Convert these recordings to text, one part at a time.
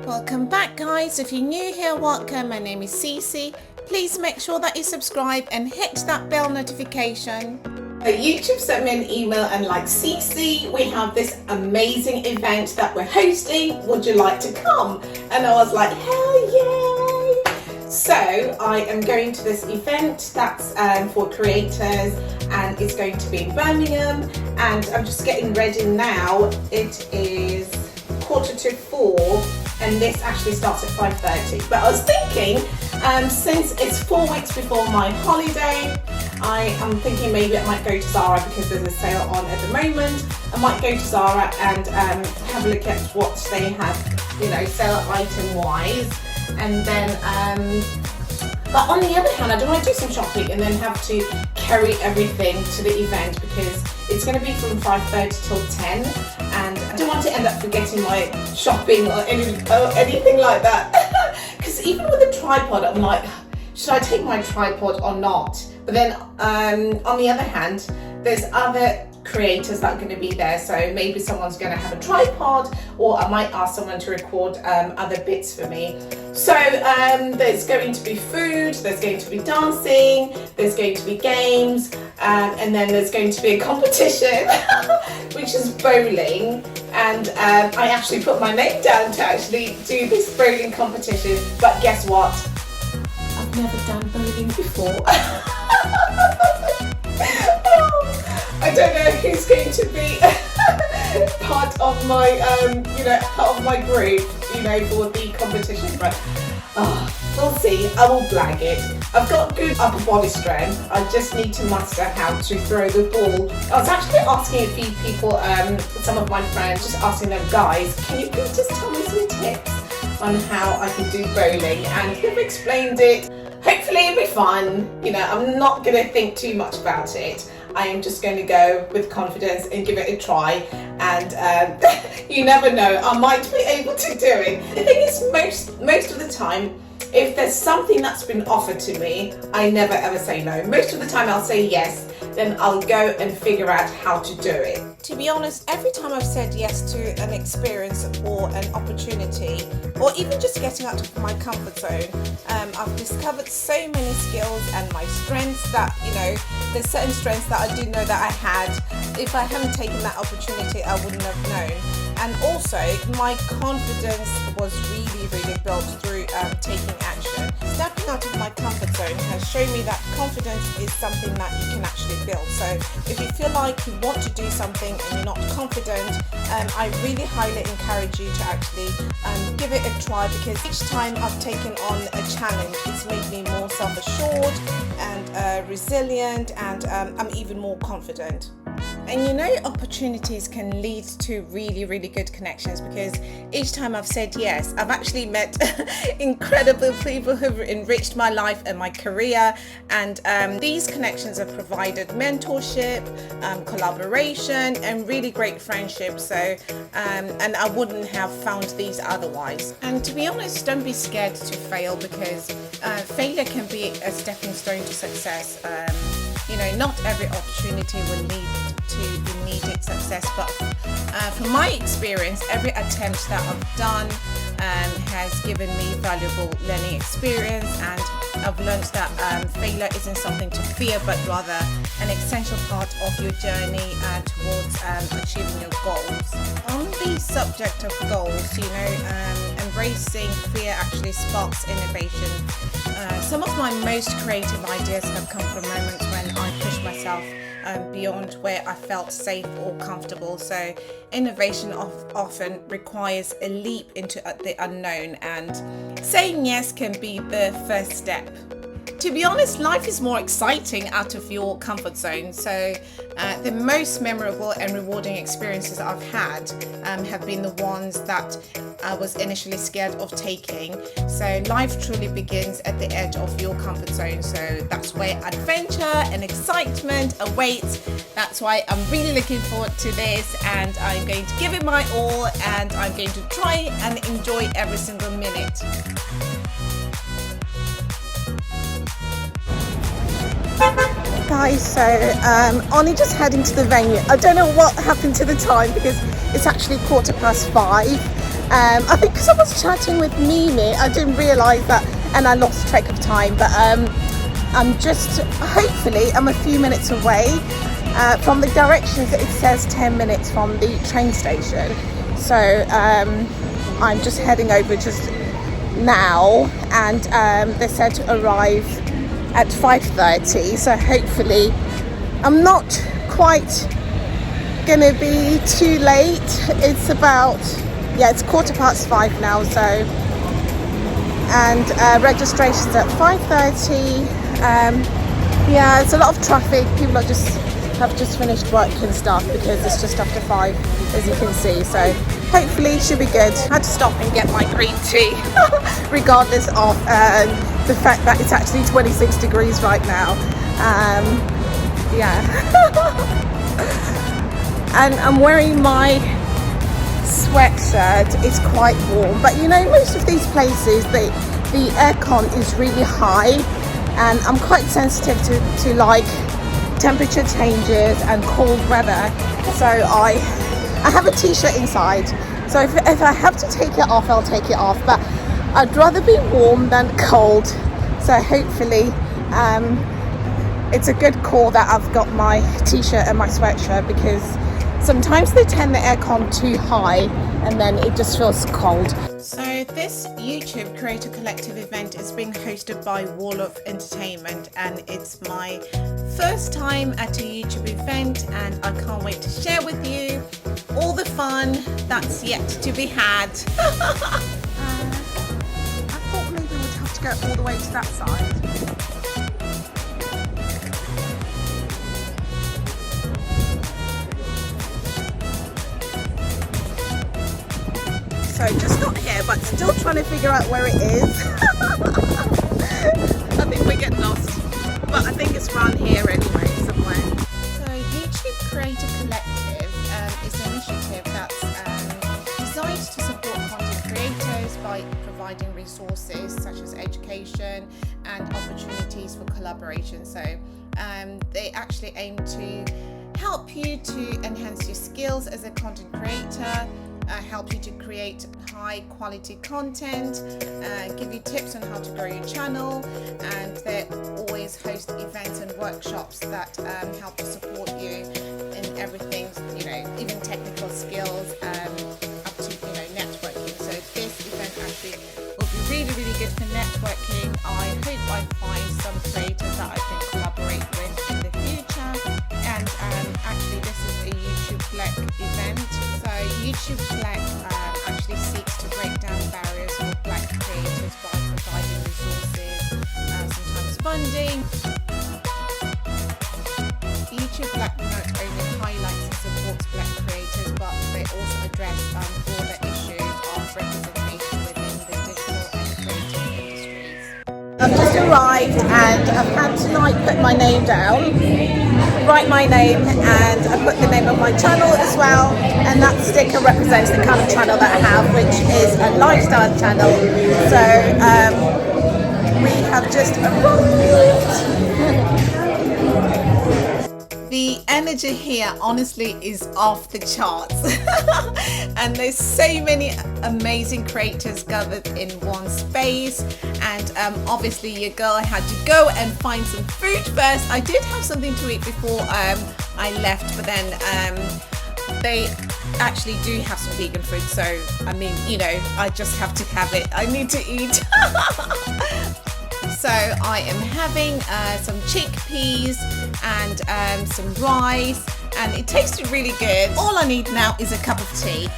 Welcome back, guys. If you're new here, welcome. My name is Cece. Please make sure that you subscribe and hit that bell notification. YouTube sent me an email and like, Cece, we have this amazing event that we're hosting. Would you like to come? And I was like, hell yay! So I am going to this event that's for creators, and it's going to be in Birmingham, and I'm just getting ready now. It is 3:45 and this actually starts at 5:30. But I was thinking, since it's 4 weeks before my holiday, I am thinking maybe I might go to Zara because there's a sale on at the moment. I might go to Zara and have a look at what they have, you know, sale item wise. And then, but on the other hand, I don't want to do some shopping and then have to carry everything to the event because it's going to be from 5:30 till 10, and I don't want to end up forgetting my shopping or anything like that. Because even with a tripod, I'm like, should I take my tripod or not? But then on the other hand, there's other creators that are going to be there, so maybe someone's going to have a tripod, or I might ask someone to record other bits for me. So there's going to be food, there's going to be dancing, there's going to be games, and then there's going to be a competition which is bowling, and I actually put my name down to actually do this bowling competition. But guess what, I've never done bowling before. I don't know who's going to be part of my, part of my group, for the competition, but we'll see. I will blag it. I've got good upper body strength. I just need to master how to throw the ball. I was actually asking a few people, some of my friends, just asking them, guys, can you please just tell me some tips on how I can do bowling? And they've explained it. Hopefully it'll be fun. I'm not going to think too much about it. I am just going to go with confidence and give it a try, and you never know, I might be able to do it. The thing is, most of the time, if there's something that's been offered to me, I never ever say no. Most of the time I'll say yes, then I'll go and figure out how to do it. To be honest, every time I've said yes to an experience or an opportunity, or even just getting out of my comfort zone, I've discovered so many skills and my strengths that, there's certain strengths that I didn't know that I had. If I hadn't taken that opportunity, I wouldn't have known. And also, my confidence was really built through taking action. Stepping out of my comfort zone has shown me that confidence is something that you can actually build. So if you feel like you want to do something and you're not confident, I really highly encourage you to actually give it a try, because each time I've taken on a challenge, it's made me more self-assured and resilient, and I'm even more confident. And opportunities can lead to really good connections, because each time I've said yes, I've actually met incredible people who've enriched my life and my career, and these connections have provided mentorship, collaboration, and really great friendships. So and I wouldn't have found these otherwise. And to be honest, don't be scared to fail, because failure can be a stepping stone to success. Not every opportunity will lead to immediate success, but from my experience, every attempt that I've done has given me valuable learning experience, and I've learned that failure isn't something to fear, but rather an essential part of your journey towards achieving your goals. On the subject of goals, embracing fear actually sparks innovation. Some of my most creative ideas have come from moments when I pushed myself beyond where I felt safe or comfortable. So innovation often requires a leap into the unknown, and saying yes can be the first step. To be honest, life is more exciting out of your comfort zone. So the most memorable and rewarding experiences I've had have been the ones that I was initially scared of taking. So life truly begins at the edge of your comfort zone. So that's where adventure and excitement awaits. That's why I'm really looking forward to this, and I'm going to give it my all, and I'm going to try and enjoy every single minute. Guys, so only just heading to the venue. I don't know what happened to the time, because it's actually 5:15, I think because I was chatting with Mimi, I didn't realise that, and I lost track of time, but I'm just, hopefully, I'm a few minutes away. From the directions, it says 10 minutes from the train station. So I'm just heading over just now, and they said to arrive at 5:30. So hopefully I'm not quite gonna be too late. It's about, yeah, it's 5:15 now. So, and registration's at 5:30. Yeah, it's a lot of traffic. People have just finished work and stuff because it's just after 5, as you can see. So hopefully it should be good. I had to stop and get my green tea, regardless of the fact that it's actually 26 degrees right now. Yeah. And I'm wearing my sweatshirt. It's quite warm, but you know, most of these places, the aircon is really high, and I'm quite sensitive to like temperature changes and cold weather. So I have a t-shirt inside. So if I have to take it off, I'll take it off. But I'd rather be warm than cold. So hopefully it's a good call that I've got my t-shirt and my sweatshirt, because sometimes they turn the aircon too high and then it just feels cold. So this YouTube Creator Collective event is being hosted by Wall of Entertainment, and it's my first time at a YouTube event, and I can't wait to share with you all the fun that's yet to be had. I thought maybe we'd have to go all the way to that side. So just got here, but still trying to figure out where it is. I think we get lost, but I think it's around here anyway, somewhere. So YouTube Creator Collective is an initiative that's designed to support content creators by providing resources such as education and opportunities for collaboration. So they actually aim to help you to enhance your skills as a content creator, help you to create high quality content, give you tips on how to grow your channel, and they always host events and workshops that help to support you in everything, you know, even technical skills, up to, you know, networking. So this event actually will be really, really good for networking. I hope I find some creators that I can collaborate with in the future. And actually this is a YouTube Black event. So YouTube Black actually seeks to break down barriers for Black creators by providing resources, sometimes funding. YouTube Black not only highlights and supports Black creators, but they also address broader issues of representation within the digital and creative industries. I've just arrived and I've had to like put my name down, write my name, and I put the name of my channel as well, and that sticker represents the kind of channel that I have, which is a lifestyle channel. So we have just arrived. The energy here honestly is off the charts. And there's so many amazing creators gathered in one space, and obviously your girl had to go and find some food first. I did have something to eat before I left, but then they actually do have some vegan food, so I mean, you know, I just have to have it. I need to eat. So I am having some chickpeas and some rice, and it tasted really good. All I need now is a cup of tea.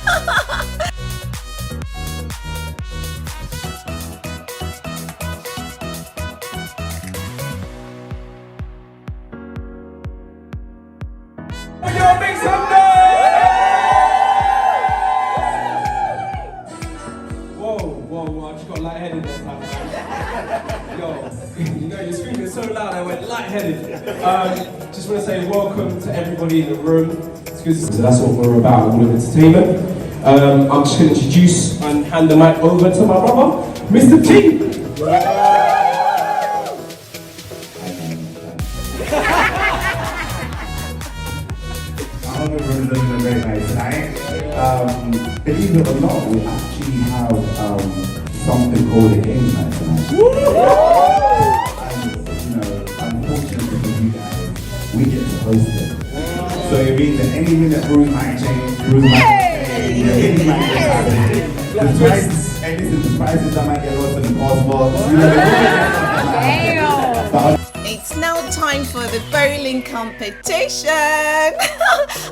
Whoa, I just got lightheaded that time. Yo, you know, you're screaming so loud, I went lightheaded. Just want to say welcome to everybody in the room. So that's what we're about, Wall of Entertainment. I'm just going to introduce and hand the mic over to my brother, Mr. T. I hope everyone's looking very nice tonight. Believe it or not, we actually have something called a game night tonight. And unfortunately for you guys, we get to host it. So it means that any minute rules might change, rules might change, anything might get happening. The prices that might get lost in the passport. It's now time for the bowling competition.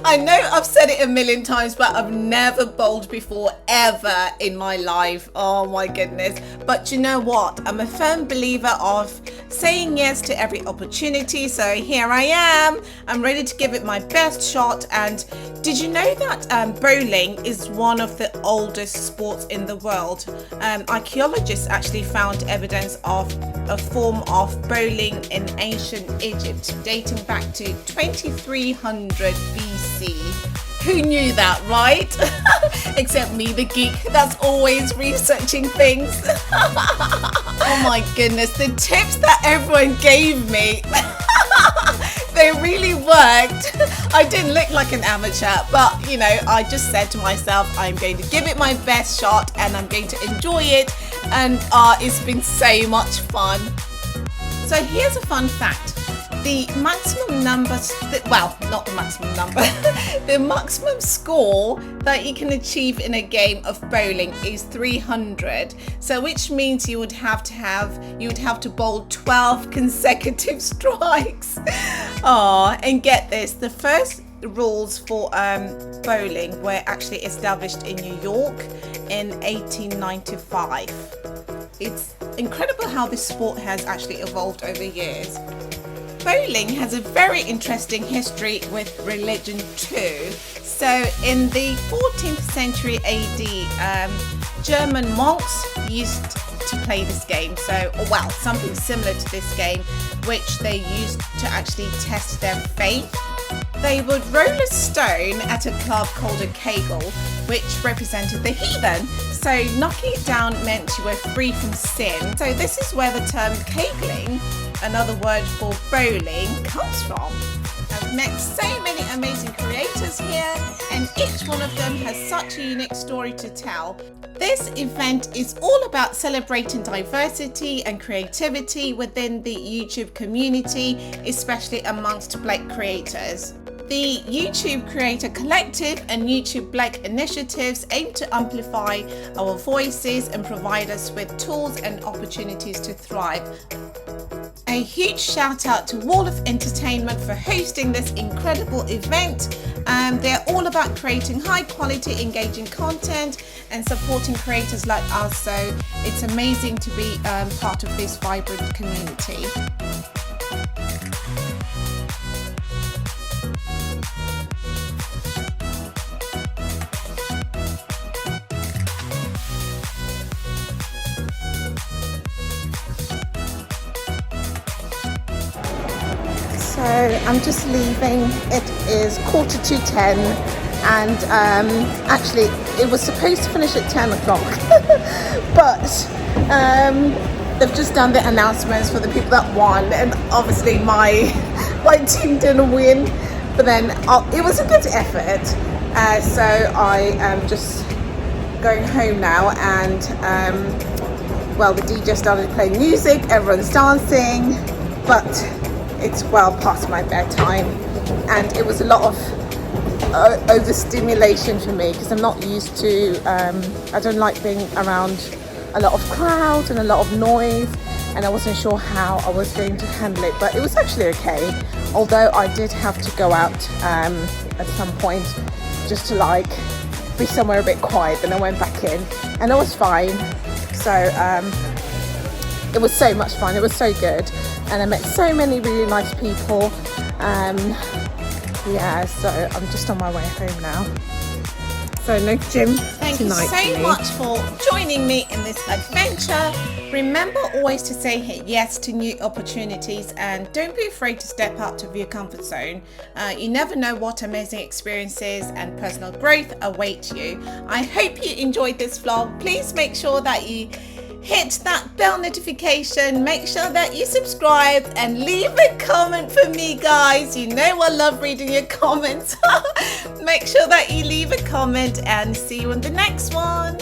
I know I've said it a million times, but I've never bowled before ever in my life. Oh my goodness. But you know what? I'm a firm believer of saying yes to every opportunity. So here I am. I'm ready to give it my best shot. And did you know that bowling is one of the oldest sports in the world? Archaeologists actually found evidence of a form of bowling in ancient Egypt dating back to 2300 BC. Who knew that, right? Except me, the geek that's always researching things. Oh my goodness, the tips that everyone gave me, they really worked. I didn't look like an amateur, but I just said to myself, I'm going to give it my best shot and I'm going to enjoy it. And it's been so much fun. So here's a fun fact. The maximum numbers, not the maximum number, the maximum score that you can achieve in a game of bowling is 300. So which means you would have to bowl 12 consecutive strikes. And get this, the first rules for bowling were actually established in New York in 1895. It's incredible how this sport has actually evolved over years. Bowling has a very interesting history with religion too. So in the 14th century AD, German monks used to play this game. Something similar to this game, which they used to actually test their faith. They would roll a stone at a club called a kegel, which represented the heathen. So knocking it down meant you were free from sin. So this is where the term kegling, another word for bowling, comes from. I've met so many amazing creators here, and each one of them has such a unique story to tell. This event is all about celebrating diversity and creativity within the YouTube community, especially amongst Black creators. The YouTube Creator Collective and YouTube Black initiatives aim to amplify our voices and provide us with tools and opportunities to thrive. A huge shout out to Wall of Entertainment for hosting this incredible event. They're all about creating high quality, engaging content and supporting creators like us. So it's amazing to be part of this vibrant community. So I'm just leaving. It is 9:45 and actually it was supposed to finish at 10 o'clock but they've just done the announcements for the people that won, and obviously my team didn't win, but then it was a good effort. So I am just going home now, and the DJ started playing music, everyone's dancing, but it's well past my bedtime, and it was a lot of overstimulation for me because I'm not used to, I don't like being around a lot of crowd and a lot of noise, and I wasn't sure how I was going to handle it, but it was actually okay, although I did have to go out at some point just to be somewhere a bit quiet. Then I went back in and I was fine. So it was so much fun, it was so good, and I met so many really nice people. So I'm just on my way home now. So no gym Thank you so much for joining me in this adventure. Remember always to say yes to new opportunities, and don't be afraid to step out of your comfort zone. You never know what amazing experiences and personal growth await you. I hope you enjoyed this vlog. Please make sure that you hit that bell notification, make sure that you subscribe and leave a comment for me, guys. You know I love reading your comments. Make sure that you leave a comment, and see you in the next one.